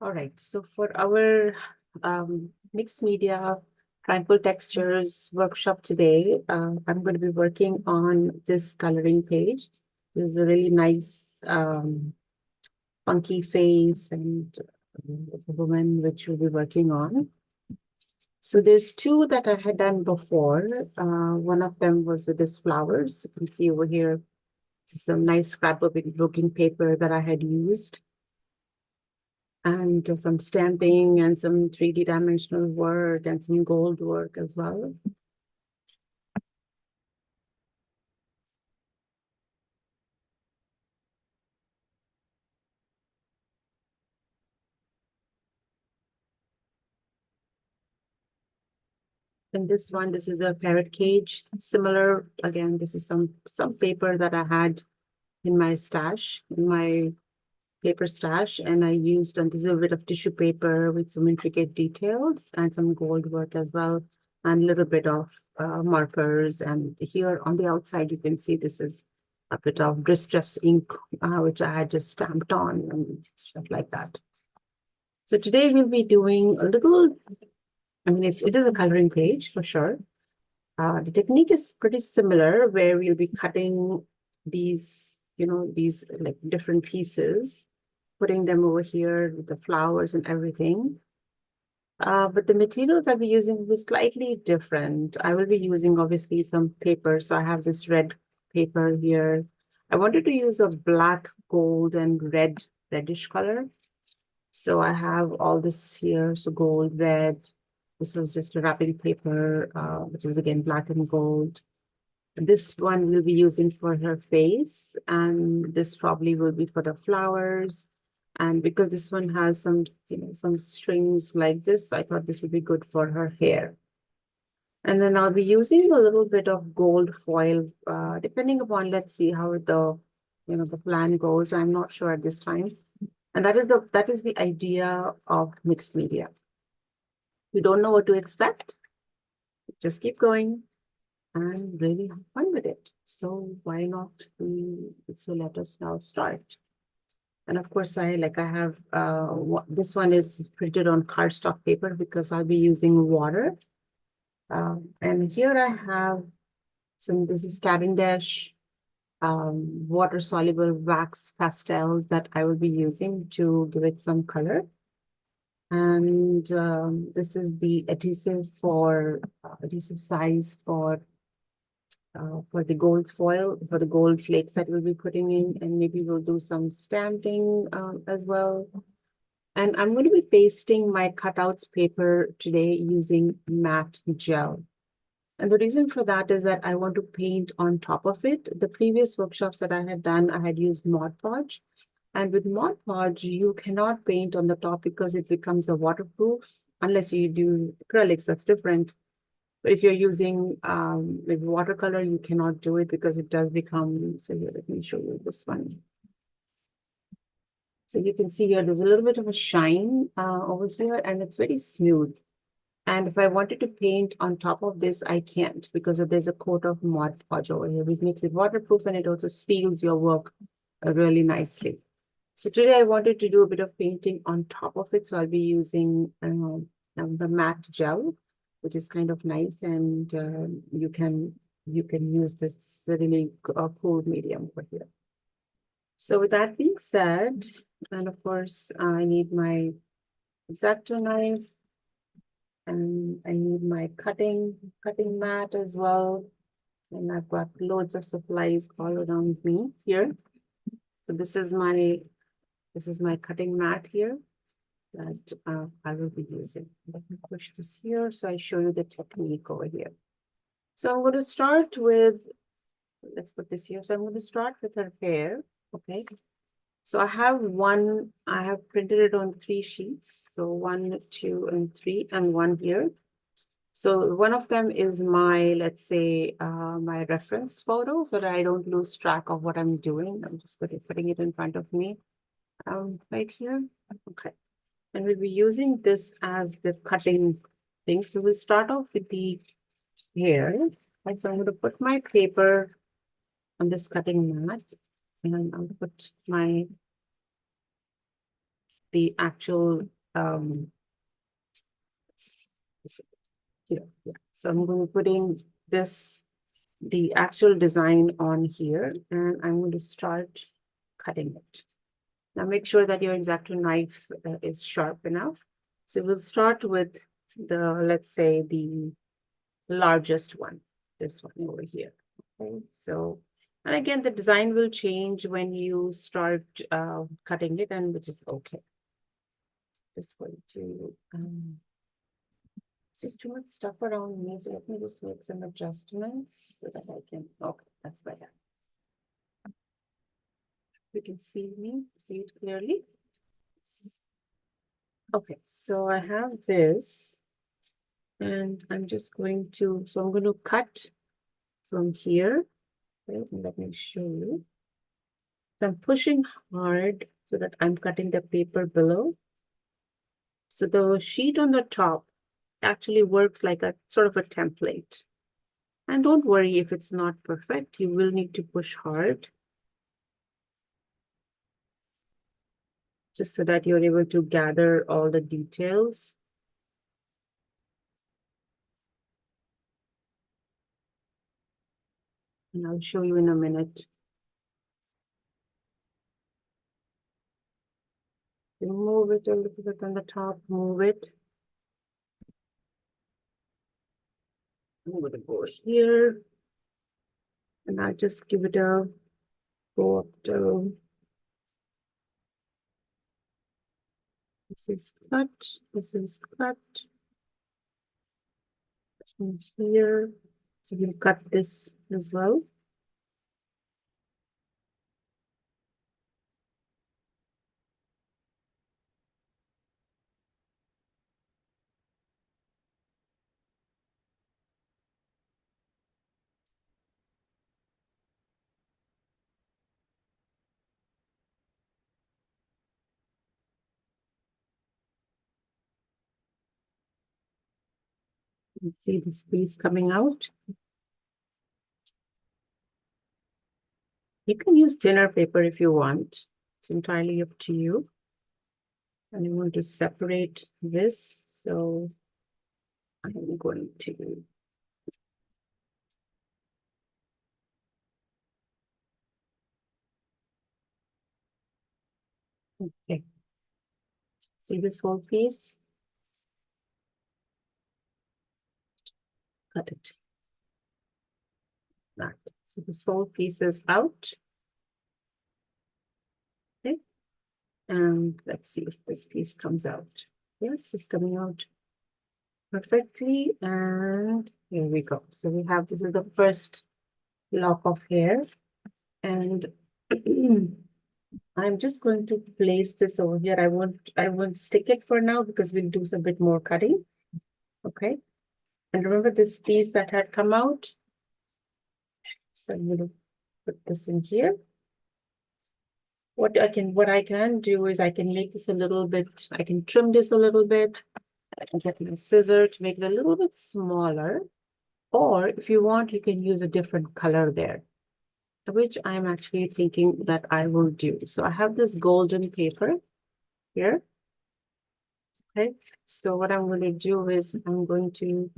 All right, so for our mixed media Tranquil textures workshop today, I'm going to be working on this coloring page. This is a really nice funky face and a woman which we'll be working on. So there's two that I had done before. One of them was with these flowers. You can see over here, this is some nice scrapbooking paper that I had used, and some stamping and some 3D dimensional work and some gold work as well. And this one, this is a parrot cage. Similar, again, this is some paper that I had in my stash, in my paper stash, and I used, and this is a bit of tissue paper with some intricate details and some gold work as well, and a little bit of markers. And here on the outside, you can see this is a bit of distress ink, which I had just stamped on and stuff like that. So today we'll be doing a little, I mean, if it is a coloring page for sure. The technique is pretty similar, where we'll be cutting these, these like different pieces, putting them over here with the flowers and everything. But the materials I'll be using will be slightly different. I will be using obviously some paper. So I have this red paper here. I wanted to use a black, gold, and reddish color. So I have all this here. So gold, red. This was just a wrapping paper, which is again black and gold. This one we'll be using for her face, and this probably will be for the flowers. And because this one has some, some strings like this, I thought this would be good for her hair. And then I'll be using a little bit of gold foil, depending upon, let's see how the plan goes. I'm not sure at this time. And that is the idea of mixed media. You don't know what to expect, just keep going and really have fun with it. So why not? So let us now start. And of course, I have, this one is printed on cardstock paper because I'll be using water. And here I have this is Cavendish water-soluble wax pastels that I will be using to give it some color. And this is the adhesive size for the gold foil, for the gold flakes that we'll be putting in, and maybe we'll do some stamping as well. And I'm going to be pasting my cutouts paper today using matte gel. And the reason for that is that I want to paint on top of it. The previous workshops that I had done, I had used Mod Podge. And with Mod Podge, you cannot paint on the top because it becomes a waterproof, unless you do acrylics, that's different. But if you're using with watercolor, you cannot do it because it does become, so here, let me show you this one. So you can see here, there's a little bit of a shine over here, and it's very smooth. And if I wanted to paint on top of this, I can't because there's a coat of Mod Podge over here, which makes it waterproof, and it also seals your work really nicely. So today I wanted to do a bit of painting on top of it. So I'll be using the matte gel, which is kind of nice, and you can use this really cool medium over here. So with that being said, and of course I need my X-Acto knife, and I need my cutting mat as well, and I've got loads of supplies all around me here. So this is my cutting mat here that I will be using. Let me push this here so I show you the technique over here. So I'm going to start with, let's put this here. So I'm going to start with her hair, okay? So I have printed it on 3 sheets. So 1, 2, and 3, and 1 here. So one of them is my, let's say, my reference photo so that I don't lose track of what I'm doing. I'm just putting it in front of me right here. Okay. And we'll be using this as the cutting thing. So we'll start off with the hair. Right, so I'm going to put my paper on this cutting mat, and I'll put my the actual yeah. So I'm going to putting this the actual design on here, and I'm going to start cutting it. Now make sure that your X-Acto knife is sharp enough. So we'll start with the, let's say, the largest one, this one over here. Okay, so, and again, the design will change when you start cutting it, and which is okay. Just going to, it's just too much stuff around me, so let me just make some adjustments so that I can, okay, that's better. You can see it clearly. Okay, so I have this, and I'm just going to, so I'm going to cut from here. Okay, let me show you. So I'm pushing hard so that I'm cutting the paper below. So the sheet on the top actually works like a sort of a template. And don't worry if it's not perfect, you will need to push hard. Just so that you're able to gather all the details. And I'll show you in a minute. You move it a little bit on the top, move it. I'm going to go here. And I'll just give it a go up to. This is cut. This is cut. From here. So we'll cut this as well. You see this piece coming out. You can use thinner paper if you want. It's entirely up to you. And you want to separate this. So I'm going to. Okay. See this whole piece? Cut it. Right. So this whole piece is out. Okay. And let's see if this piece comes out. Yes, it's coming out perfectly. And here we go. So we have, this is the first lock of hair. And I'm just going to place this over here. I won't stick it for now because we'll do some bit more cutting. Okay. And remember this piece that had come out? So I'm going to put this in here. What I can do is I can make this a little bit, I can trim this a little bit. I can get my scissor to make it a little bit smaller. Or if you want, you can use a different color there, which I'm actually thinking that I will do. So I have this golden paper here. Okay, so what I'm going to do is I'm going to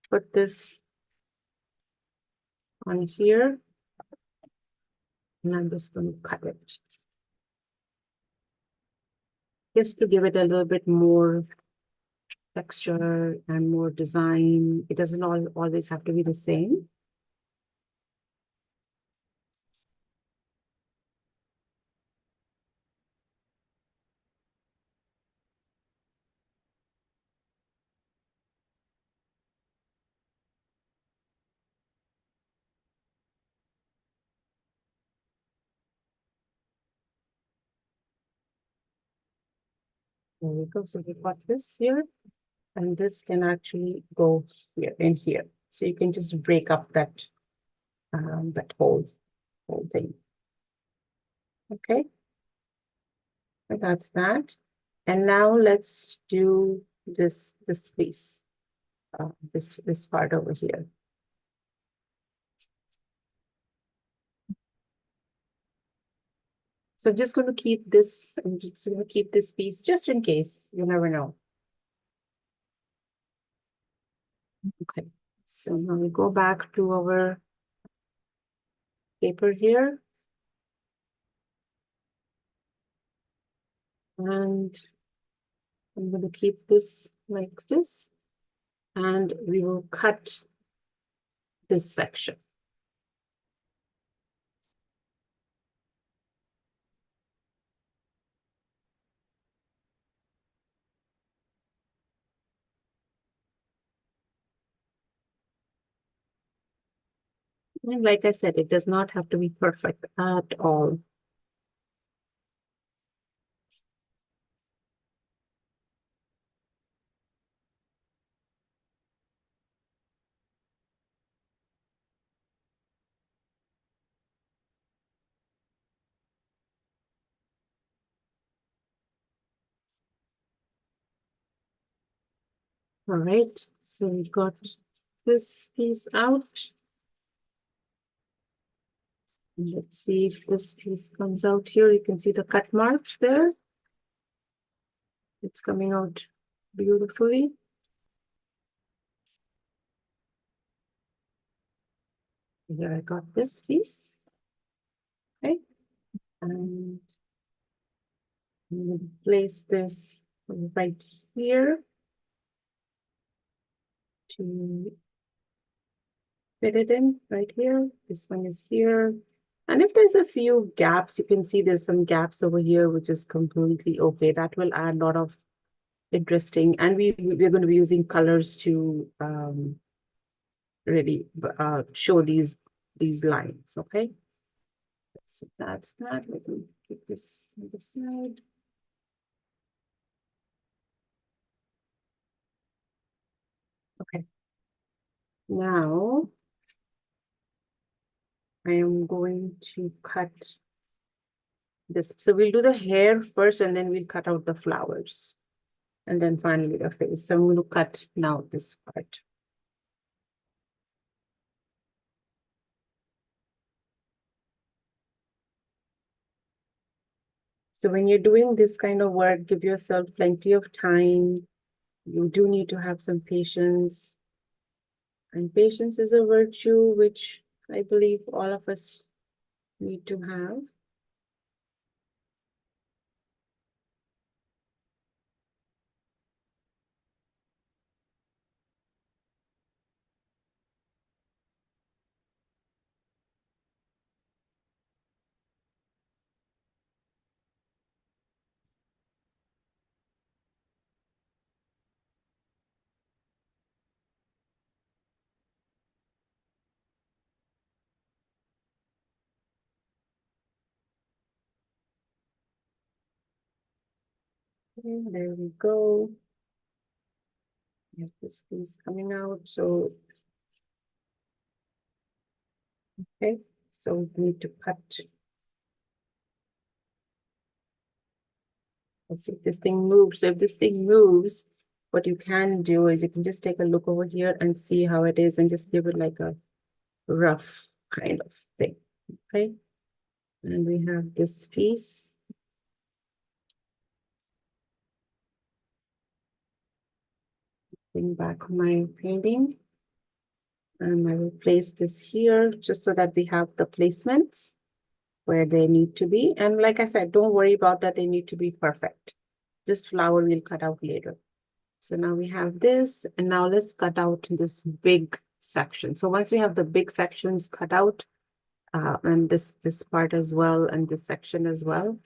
put this on here, and I'm just going to cut it. Just to give it a little bit more texture and more design. It doesn't always have to be the same. There we go. So we got this here, and this can actually go here and here. So you can just break up that whole thing. Okay, and that's that. And now let's do this piece, this part over here. So I'm just going to keep this, I'm just going to keep this piece just in case, you never know. Okay, so now we go back to our paper here. And I'm going to keep this like this. And we will cut this section. And like I said, it does not have to be perfect at all. All right, so we got this piece out. And let's see if this piece comes out here. You can see the cut marks there. It's coming out beautifully. Here I got this piece. Okay, and I'm going to place this right here to fit it in right here. This one is here. And if there's a few gaps, you can see there's some gaps over here, which is completely okay. That will add a lot of interesting. And we're going to be using colors to really show these lines, okay? So that's that. Let me keep this on the side. Okay. Now I am going to cut this. So we'll do the hair first, and then we'll cut out the flowers. And then finally the face. So I'm going to cut now this part. So when you're doing this kind of work, give yourself plenty of time. You do need to have some patience. And patience is a virtue which I believe all of us need to have. Okay, there we go. We have this piece coming out. So, okay, so we need to cut. Let's see if this thing moves. So if this thing moves, what you can do is you can just take a look over here and see how it is and just give it like a rough kind of thing. Okay. And we have this piece. Bring back my painting. And I will place this here just so that we have the placements where they need to be. And like I said, don't worry about that. They need to be perfect. This flower we'll cut out later. So now we have this, and now let's cut out this big section. So once we have the big sections cut out, and this part as well, and this section as well,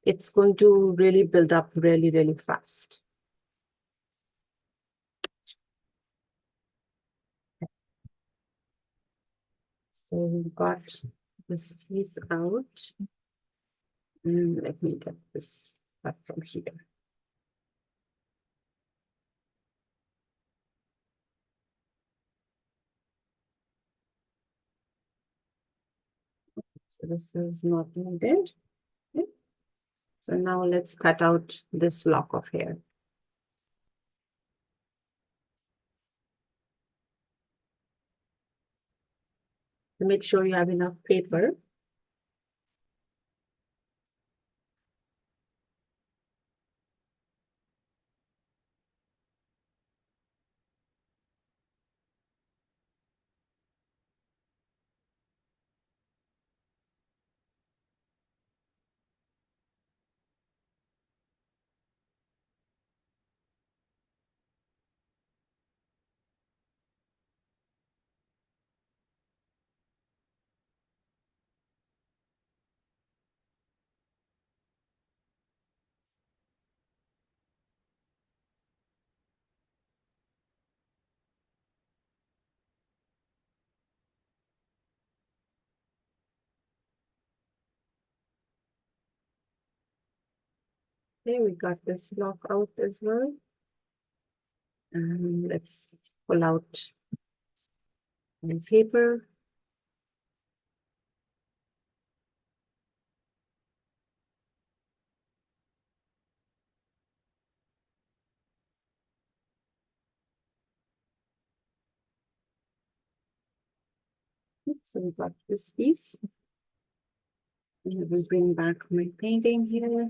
it's going to really build up really, really fast. So we've got this piece out. And let me get this up from here. So this is not needed. Okay. So now let's cut out this lock of hair. To make sure you have enough paper. Okay, we got this lock out as well. And let's pull out my paper. So we got this piece. And I will bring back my painting here.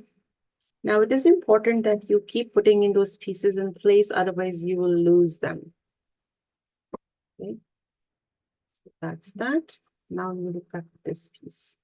Now it is important that you keep putting in those pieces in place, otherwise you will lose them. Okay, so that's that. Now I'm going to cut this piece.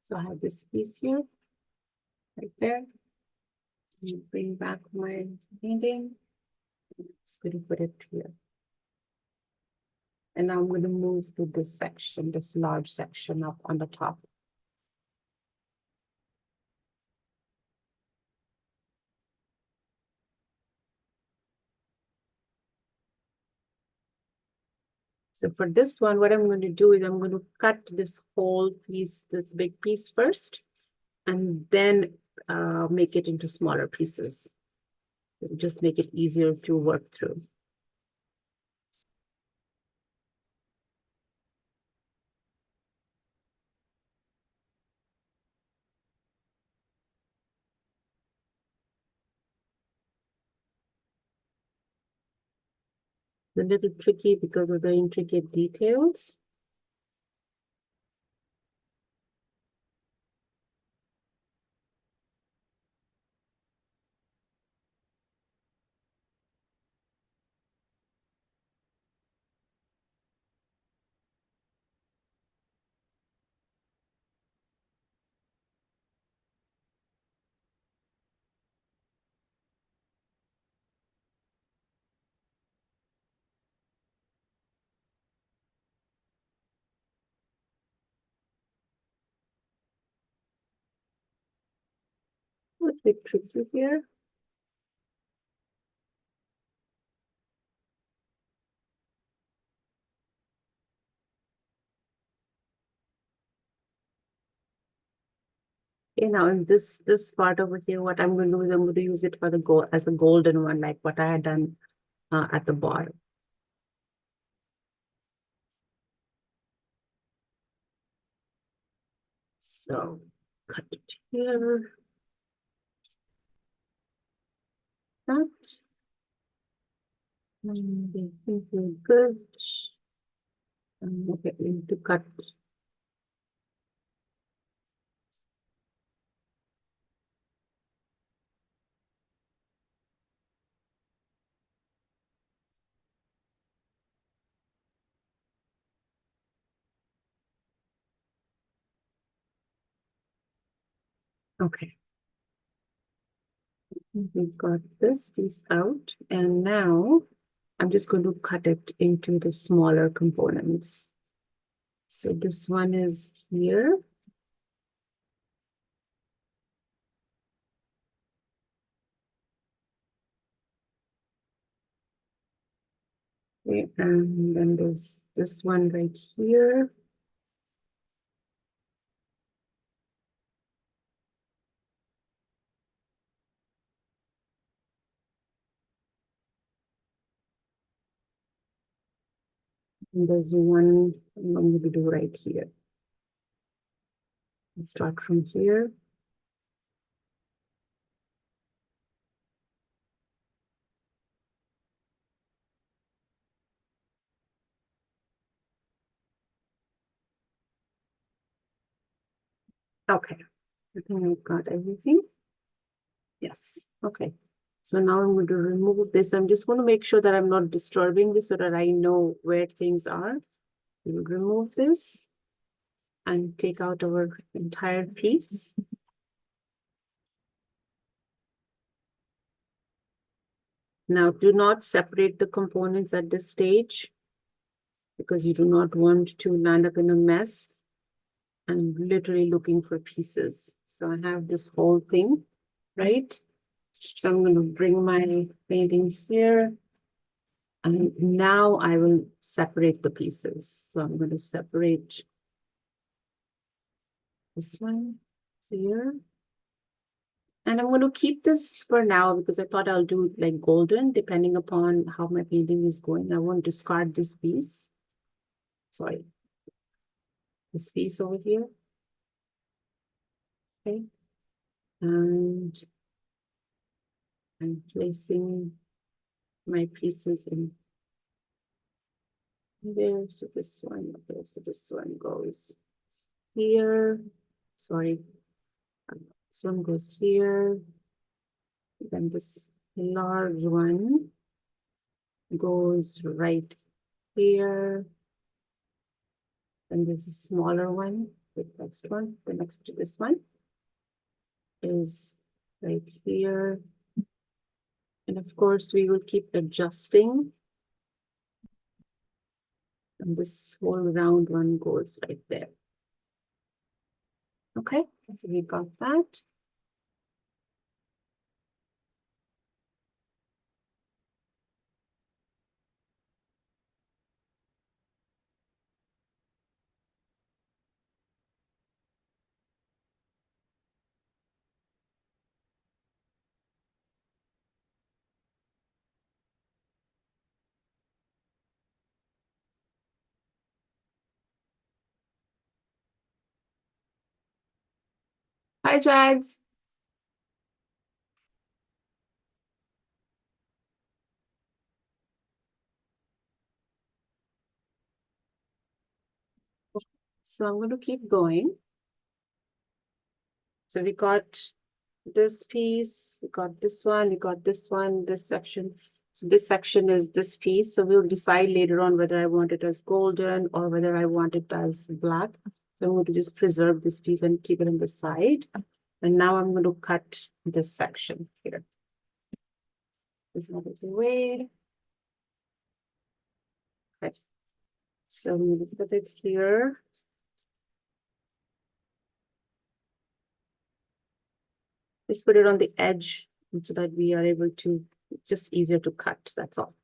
So I have this piece here, right there. And bring back my painting. Just going to put it here. And now I'm going to move to this section, this large section up on the top. So for this one, what I'm going to do is I'm going to cut this whole piece, this big piece first, and then make it into smaller pieces. It'll just make it easier to work through. It's a little tricky because of the intricate details. A bit tricky here. Okay, now in this part over here, what I'm going to do is I'm going to use it for the gold as a golden one, like what I had done at the bottom. So cut it here. That. And I think we're good. Okay, we need to cut. Okay. We got this piece out, and now I'm just going to cut it into the smaller components. So this one is here. Okay, and then there's this one right here. And there's one I'm going to do right here. Let's start from here. Okay, I think I've got everything. Yes, okay. So now I'm going to remove this. I'm just going to make sure that I'm not disturbing this so that I know where things are. We'll remove this and take out our entire piece. Now, do not separate the components at this stage because you do not want to land up in a mess and literally looking for pieces. So I have this whole thing, right? So I'm going to bring my painting here. And now I will separate the pieces. So I'm going to separate this one here. And I'm going to keep this for now because I thought I'll do like golden depending upon how my painting is going. I won't discard this piece. Sorry. This piece over here. Okay. And I'm placing my pieces in there. So this one, okay, so this one goes here. Sorry. This one goes here. Then this large one goes right here. And there's a smaller one, the next one, the next to this one is right here. And of course, we will keep adjusting. And this whole round one goes right there. Okay, so we got that. Hi, Jags. So I'm going to keep going. So we got this piece, we got this one, we got this one, this section. So this section is this piece. So we'll decide later on whether I want it as golden or whether I want it as black. So I'm going to just preserve this piece and keep it on the side. And now I'm going to cut this section here. This is out of the way. Okay. So I'm going to put it here. Just put it on the edge so that we are able to, it's just easier to cut, that's all.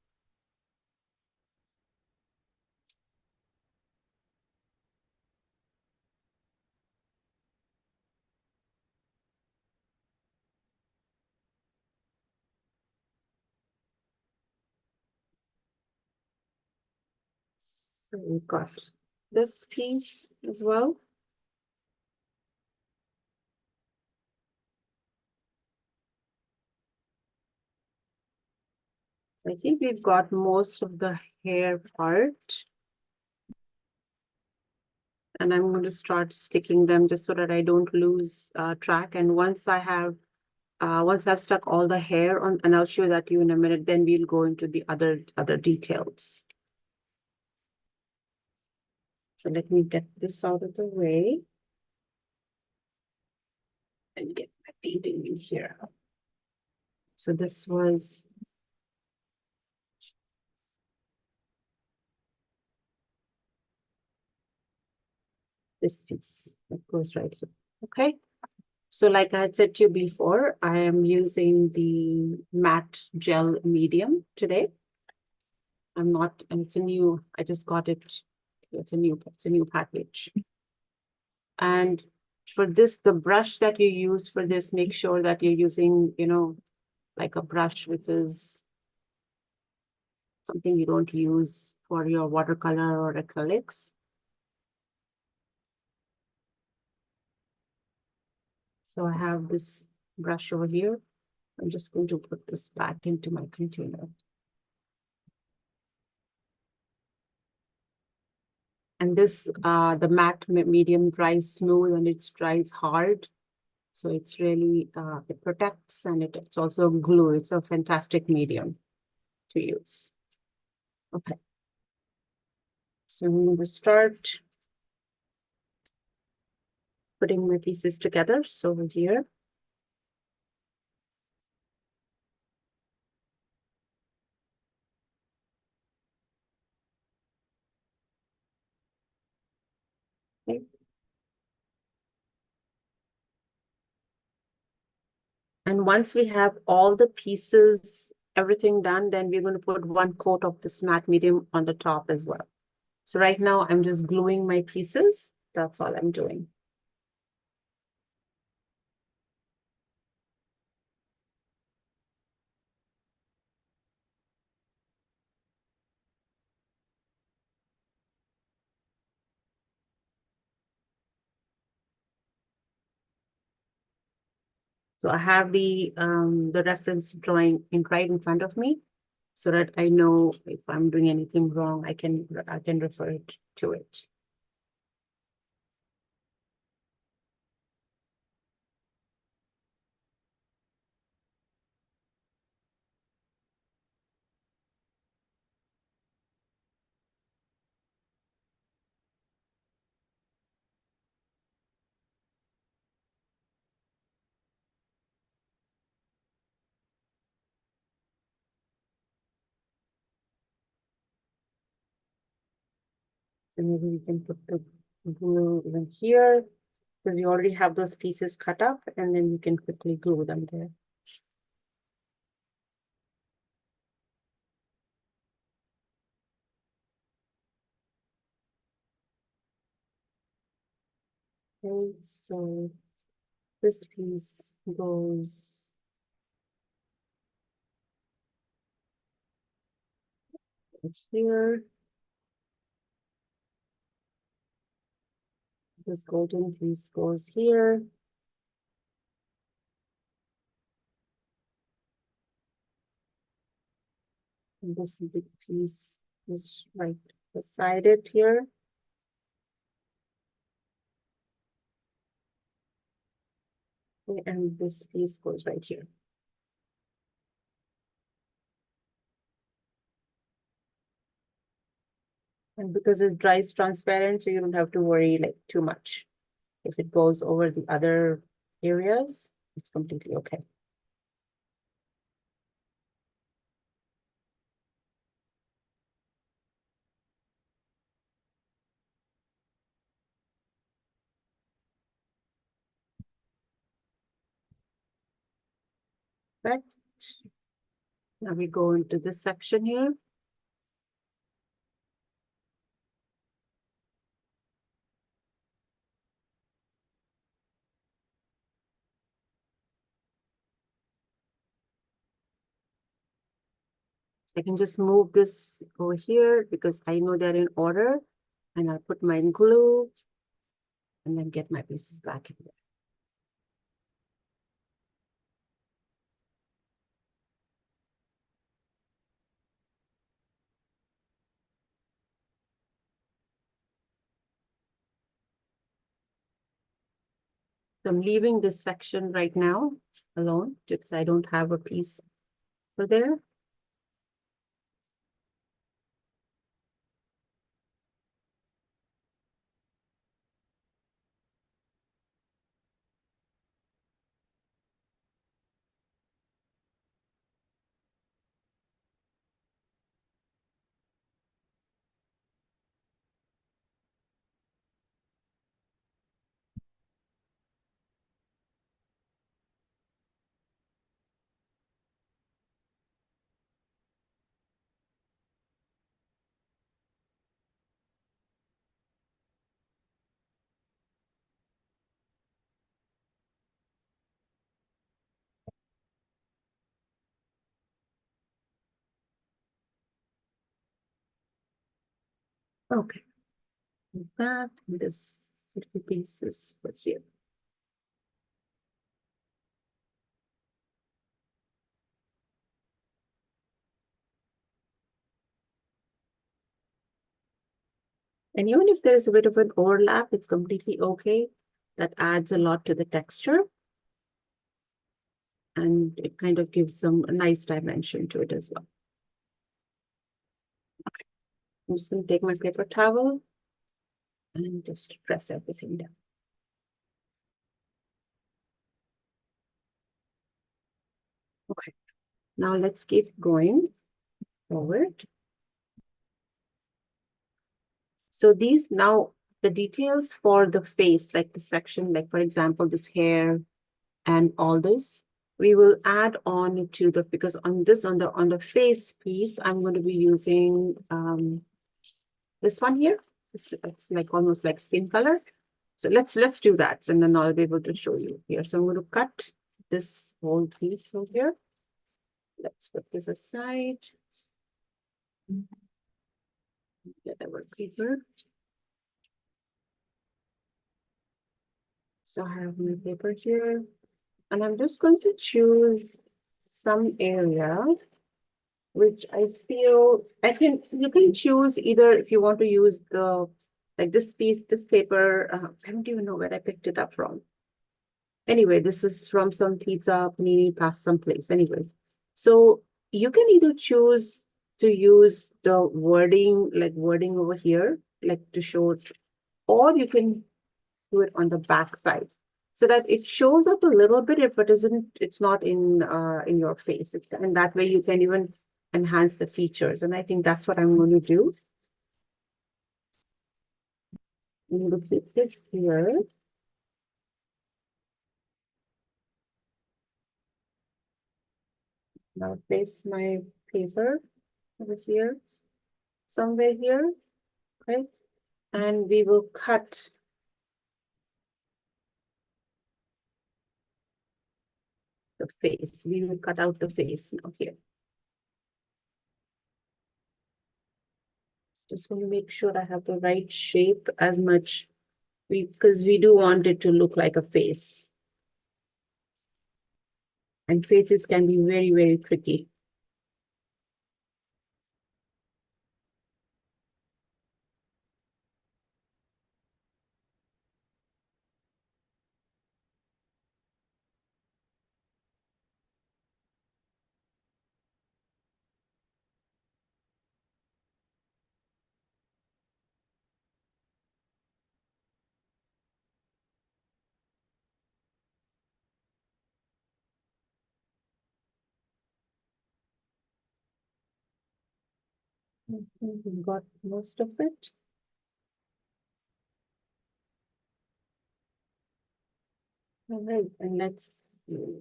So we've got this piece as well. So I think we've got most of the hair part. And I'm going to start sticking them just so that I don't lose track. And once I've stuck all the hair on, and I'll show that to you in a minute, then we'll go into the other details. So let me get this out of the way and get my painting in here. So this was this piece that goes right here. Okay. So like I had said to you before, I am using the matte gel medium today. I'm not, and it's a new, I just got it. It's a new package. And for this, the brush that you use for this, make sure that you're using, like a brush which is something you don't use for your watercolor or acrylics. So I have this brush over here. I'm just going to put this back into my container. And this, the matte medium dries smooth and it dries hard. So it's really, it protects and it's also glue. It's a fantastic medium to use. Okay. So I'm going to start putting my pieces together. So over here. Okay. And once we have all the pieces, everything done, then we're going to put one coat of this matte medium on the top as well. So right now I'm just gluing my pieces. That's all I'm doing. So I have the reference drawing right in front of me so that I know if I'm doing anything wrong, I can refer it to it. And maybe we can put the glue even here because we already have those pieces cut up and then you can quickly glue them there. Okay, so this piece goes here. This golden piece goes here. And this big piece is right beside it here. Okay, and this piece goes right here. And because it dries transparent, so you don't have to worry like too much. If it goes over the other areas, it's completely okay. Right. Now we go into this section here. So I can just move this over here because I know they're in order. And I'll put my glue and then get my pieces back in there. So I'm leaving this section right now alone because I don't have a piece for there. Okay, that and this little pieces for here. And even if there's a bit of an overlap, it's completely okay. That adds a lot to the texture. And it kind of gives some nice dimension to it as well. Okay. I'm just going to take my paper towel and just press everything down. Okay, now let's keep going forward. So these now, the details for the face, like the section, like for example, this hair and all this, we will add on to the, because on this, on the face piece, I'm going to be using this one here. It's like almost like skin color. So let's do that, and then I'll be able to show you here. So I'm going to cut this whole piece over here. Let's put this aside. Get our paper. So I have my paper here, and I'm just going to choose some area which I feel you can choose either if you want to use the, like this piece, this paper, I don't even know where I picked it up from. Anyway, this is from some pizza panini past someplace. Anyways, so you can either choose to use the wording, like wording over here, like to show it, or you can do it on the back side so that it shows up a little bit if it isn't, it's not in your face. It's, and that way you can even enhance the features. And I think that's what I'm going to do. I'm going to keep this here. Now place my paper over here, somewhere here, right? And we will cut the face. We will cut out the face now here. Just want to make sure I have the right shape as much, because we do want it to look like a face. And faces can be very, very tricky. I think we got most of it. All right, and let's see.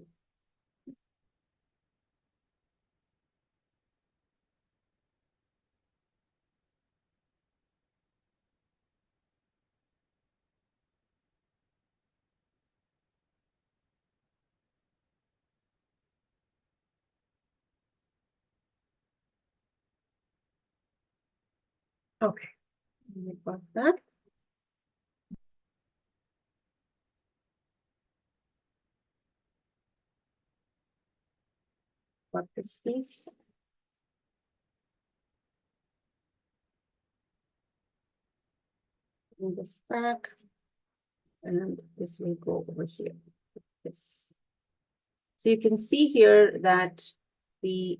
Okay, we got that. Got this piece. In this back, and this will go over here. This. So you can see here that the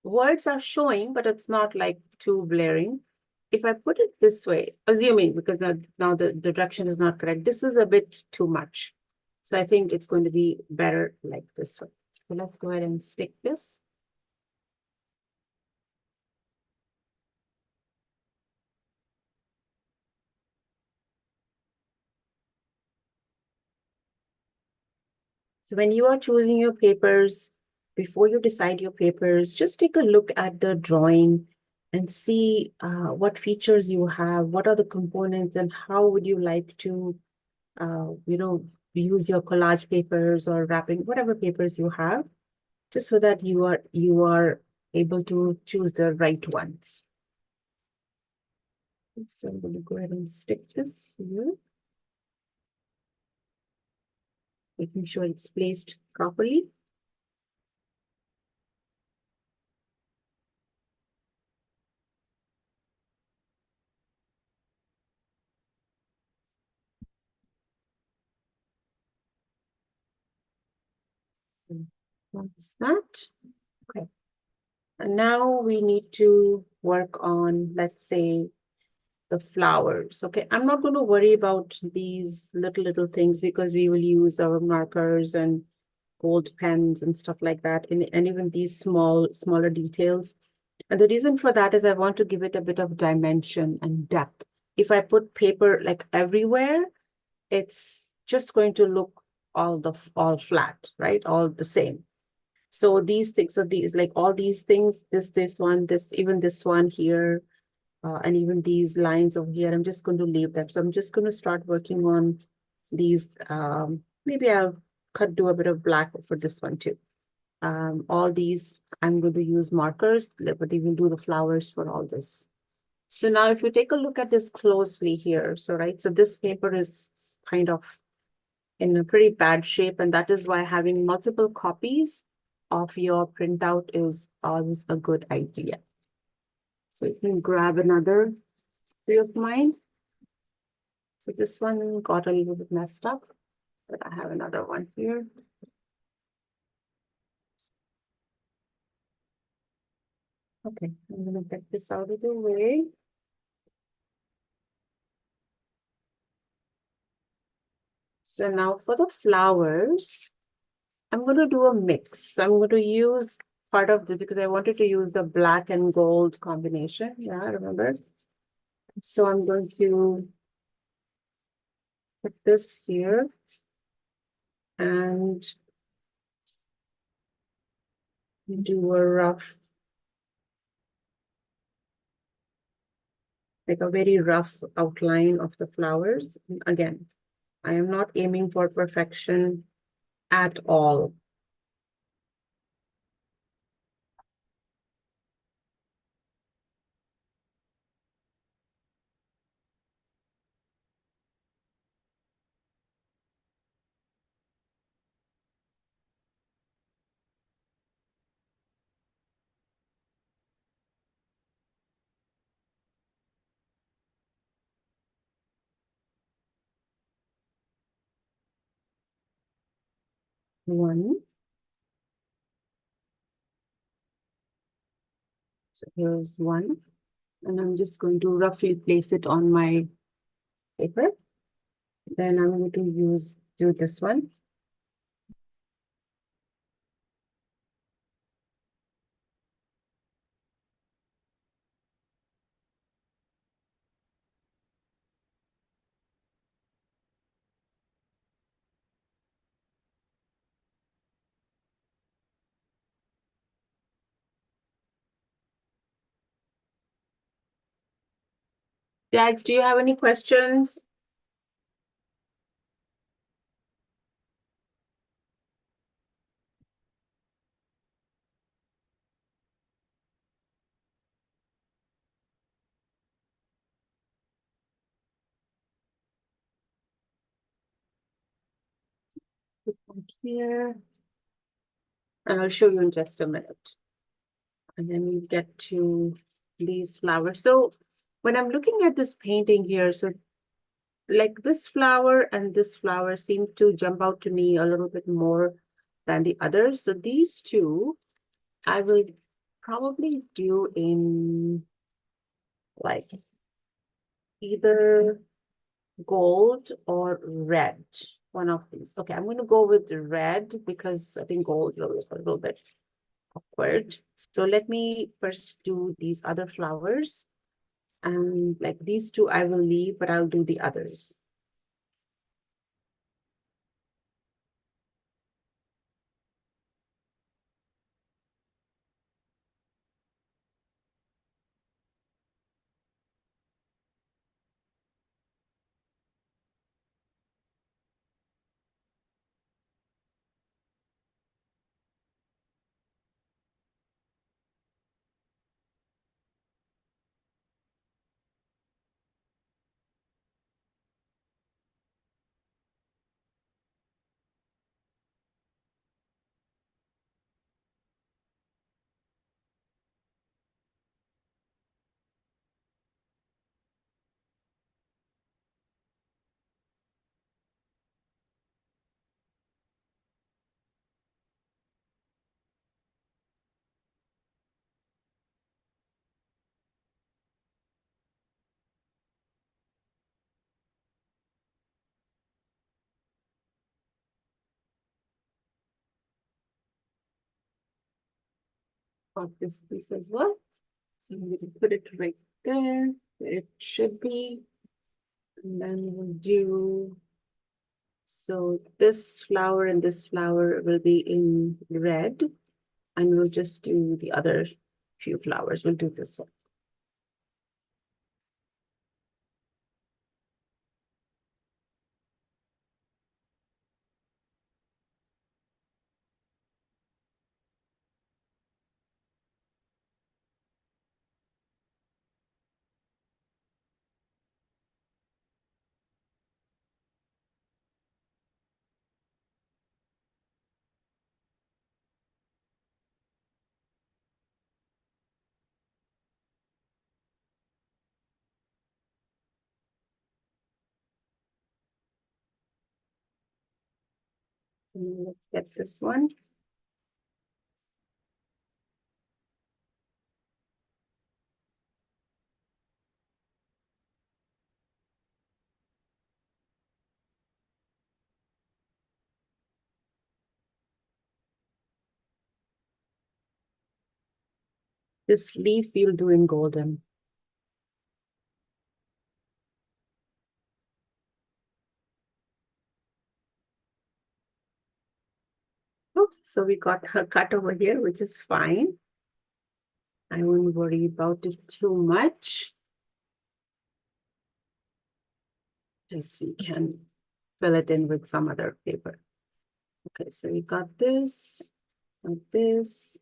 words are showing, but it's not like too blaring. If I put it this way, assuming, because now the direction is not correct, this is a bit too much. So I think it's going to be better like this way. So let's go ahead and stick this. So when you are choosing your papers, before you decide your papers, just take a look at the drawing and see what features you have, what are the components, and how would you like to, use your collage papers or wrapping, whatever papers you have, just so that you are able to choose the right ones. So I'm going to go ahead and stick this here, making sure it's placed properly. So that's that. Okay. And now we need to work on, let's say, the flowers. Okay, I'm not going to worry about these little things because we will use our markers and gold pens and stuff like that, and even these smaller details. And the reason for that is I want to give it a bit of dimension and depth. If I put paper like everywhere, it's just going to look all flat, right? All the same. So these things, so these like all these things, this one, this even this one here, and even these lines over here, I'm just going to leave them. So I'm just going to start working on these. Maybe I'll do a bit of black for this one too. All these, I'm going to use markers, but even do the flowers for all this. So now if you take a look at this closely here, so right, so this paper is kind of in a pretty bad shape, and that is why having multiple copies of your printout is always a good idea. So you can grab another three of mine. So this one got a little bit messed up, but I have another one here. Okay, I'm gonna get this out of the way. So now for the flowers, I'm going to do a mix. I'm going to use part of this because I wanted to use the black and gold combination. Yeah, remember? So I'm going to put this here and do a rough, like a very rough outline of the flowers. Again, I am not aiming for perfection at all. One. So here's one. And I'm just going to roughly place it on my paper. Then I'm going to do this one. Jax, do you have any questions? Here, and I'll show you in just a minute. And then we get to these flowers. So when I'm looking at this painting here, so like this flower and this flower seem to jump out to me a little bit more than the others. So these two, I will probably do in like either gold or red, one of these. Okay, I'm going to go with the red because I think gold will look a little bit awkward. So let me first do these other flowers. And like these two I will leave, but I'll do the others. of this piece as well. So I'm going to put it right there where it should be. And then we'll do, so this flower and this flower will be in red. And we'll just do the other few flowers. We'll do this one. So now let's get this one. This leaf you'll do in golden. Oops, so we got a cut over here, which is fine. I won't worry about it too much. Yes, we can fill it in with some other paper. Okay, so we got this, got this.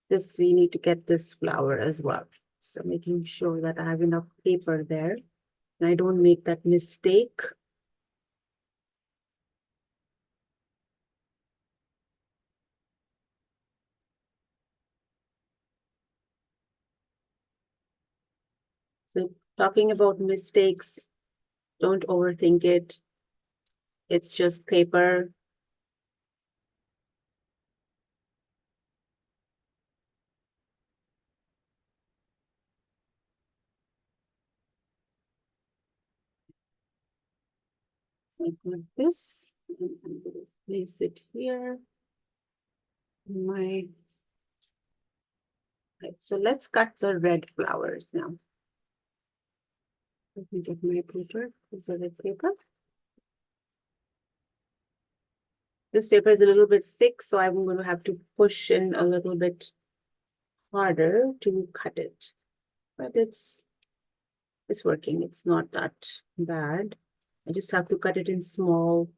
This, we need to get this flower as well. So making sure that I have enough paper there and I don't make that mistake. So talking about mistakes, don't overthink it. It's just paper. So I got this, and I'm going to place it here. My, right, so let's cut the red flowers now. Let me get my paper. Is the red paper? This paper is a little bit thick, so I'm going to have to push in a little bit harder to cut it. But it's working. It's not that bad. I just have to cut it in small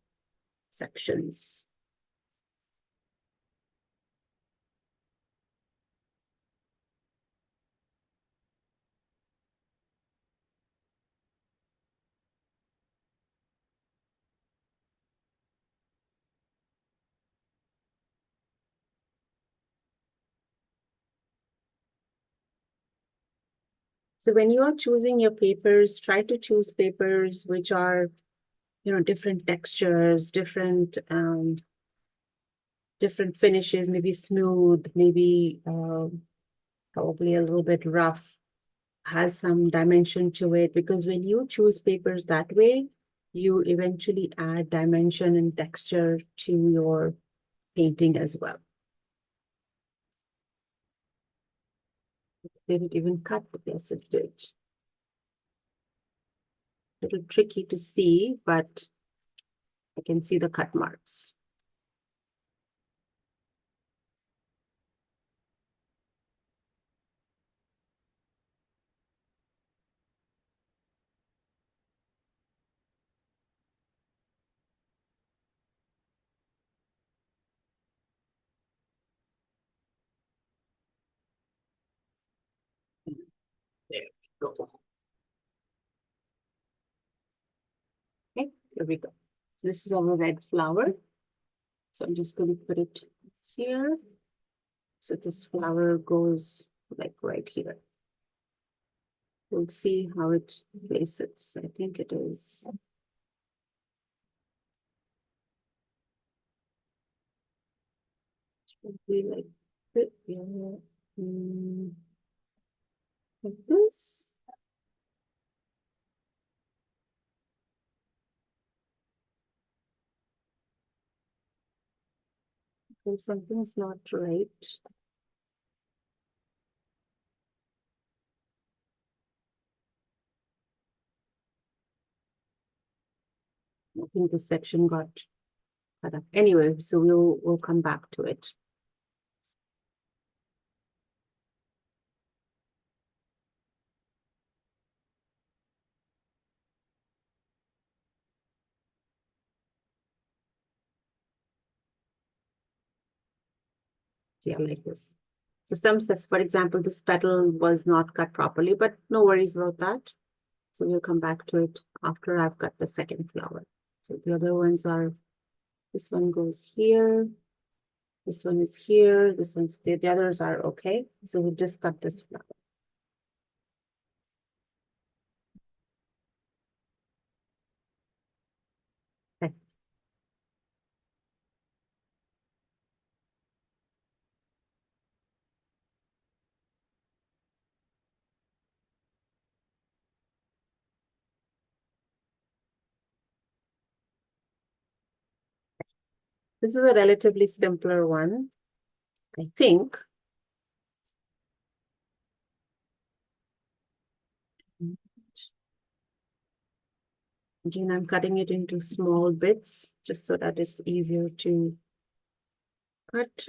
sections. So when you are choosing your papers, try to choose papers which are, different textures, different different finishes, maybe smooth, maybe probably a little bit rough, has some dimension to it. Because when you choose papers that way, you eventually add dimension and texture to your painting as well. Did it even cut? Yes, it did. A little tricky to see, but I can see the cut marks. There we go. Okay, here we go. So this is our red flower. So I'm just going to put it here. So this flower goes like right here. We'll see how it places. I think it is. Be like it, yeah. Like this. Okay, something's not right. think this section got cut up. Anyway, so we'll come back to it. Yeah, like this. So some says, for example, this petal was not cut properly, but no worries about that. So we'll come back to it after I've cut the second flower. So the other ones are, this one goes here, this one is here, this one's, the others are okay. So we'll just cut this flower. Okay. This is a relatively simpler one, I think. Again, I'm cutting it into small bits just so that it's easier to cut.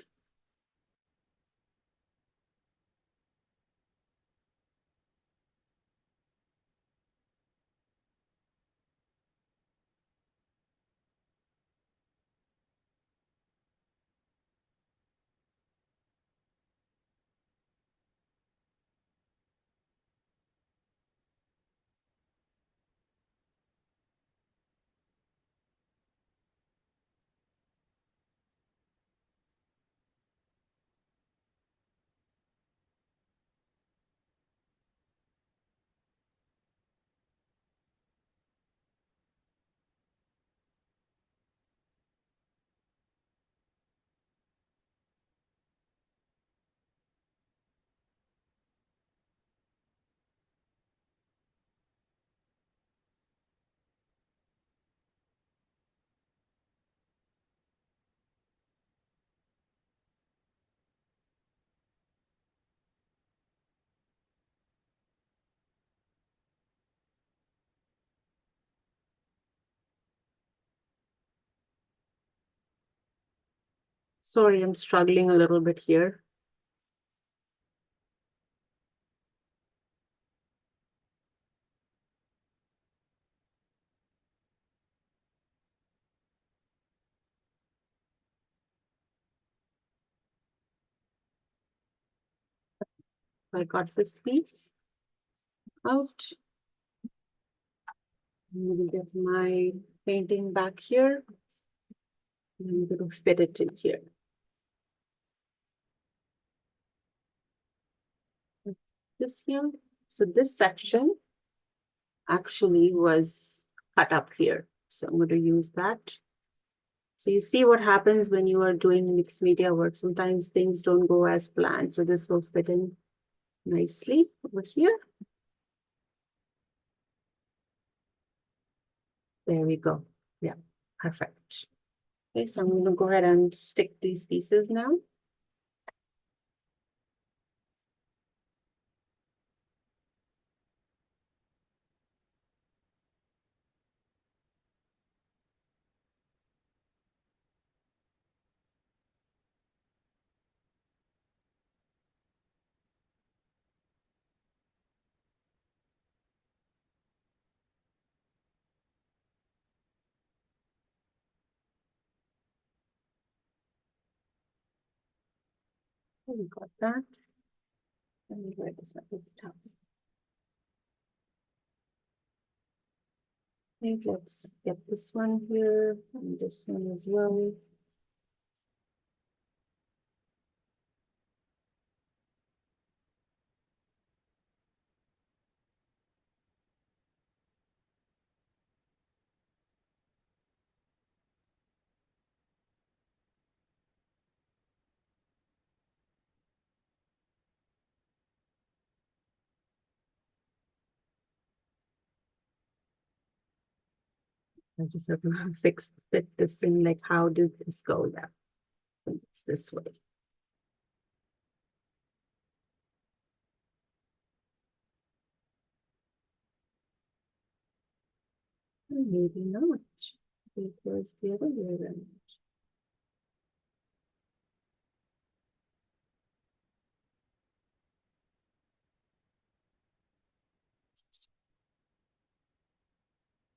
Sorry, I'm struggling a little bit here. I got this piece out. I'm going to get my painting back here. I'm going to fit it in here. This here. So this section actually was cut up here. So I'm going to use that. So you see what happens when you are doing mixed media work. Sometimes things don't go as planned. So this will fit in nicely over here. There we go. Yeah, perfect. Okay, so I'm going to go ahead and stick these pieces now. We got that. Let me write this one at the top. Okay, let's get this one here and this one as well. I just have to fit this in, like how did this go there? It's this way. Maybe not. It was the other way around.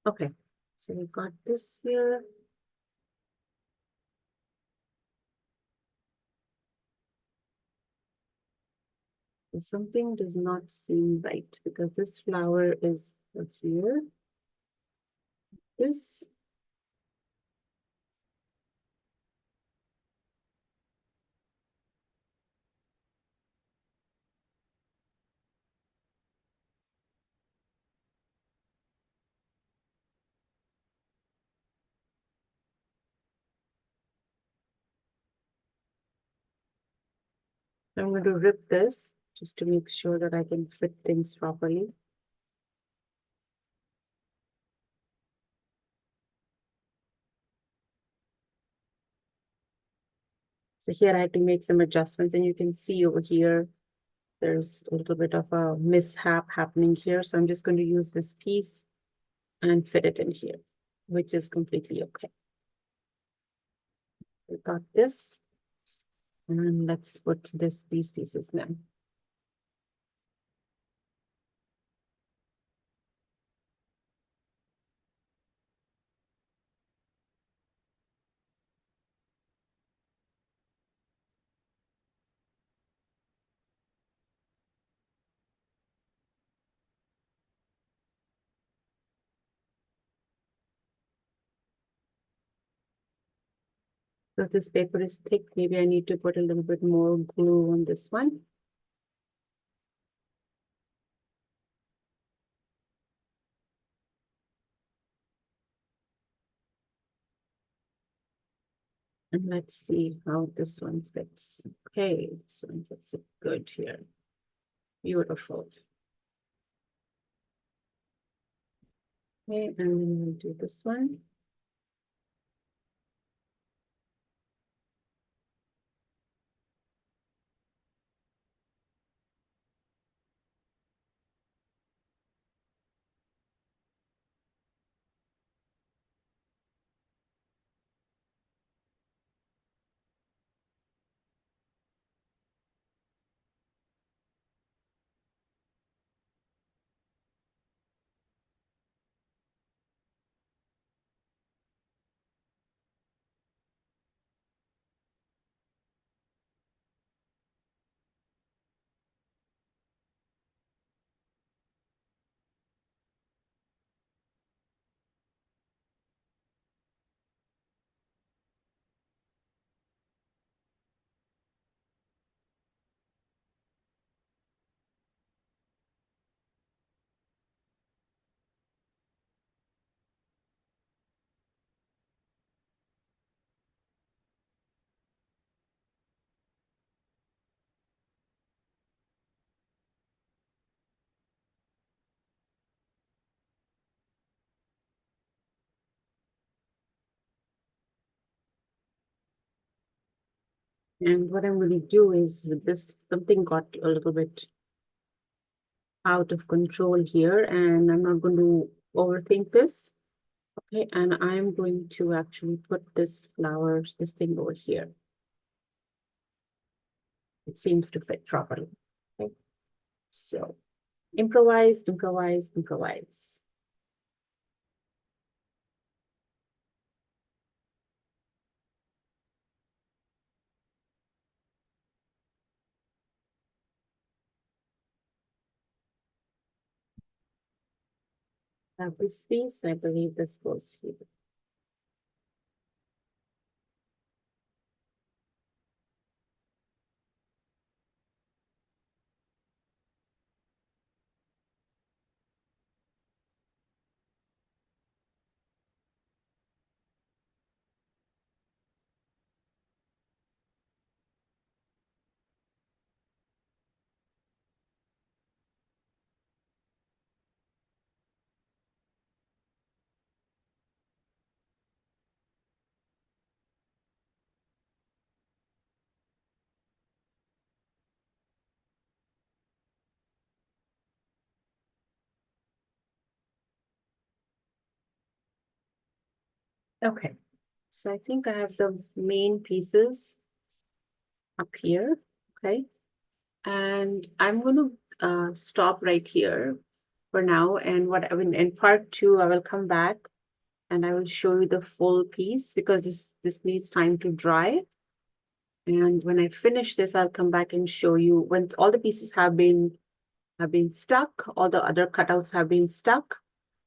Okay, so we got this here. And something does not seem right because this flower is here. This. I'm going to rip this just to make sure that I can fit things properly. So here I have to make some adjustments, and you can see over here, there's a little bit of a mishap happening here. So I'm just going to use this piece and fit it in here, which is completely okay. We got this, and let's put these pieces now. Because this paper is thick, maybe I need to put a little bit more glue on this one. And let's see how this one fits. Okay, this one fits good here. Beautiful. Okay, and then we'll do this one. And what I'm going to do is with this, something got a little bit out of control here, and I'm not going to overthink this. Okay, and I'm going to actually put this thing over here. It seems to fit properly. Okay, so improvise, improvise, improvise. Have this piece, I believe this goes here. Okay, so I think I have the main pieces up here, okay? And I'm going to stop right here for now. And what I mean, in part two, I will come back and I will show you the full piece because this needs time to dry. And when I finish this, I'll come back and show you when all the pieces have been stuck, all the other cutouts have been stuck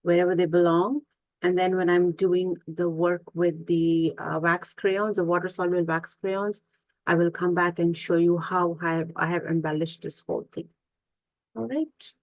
wherever they belong. And then when I'm doing the work with the wax crayons, the water-soluble wax crayons, I will come back and show you how I have embellished this whole thing. All right.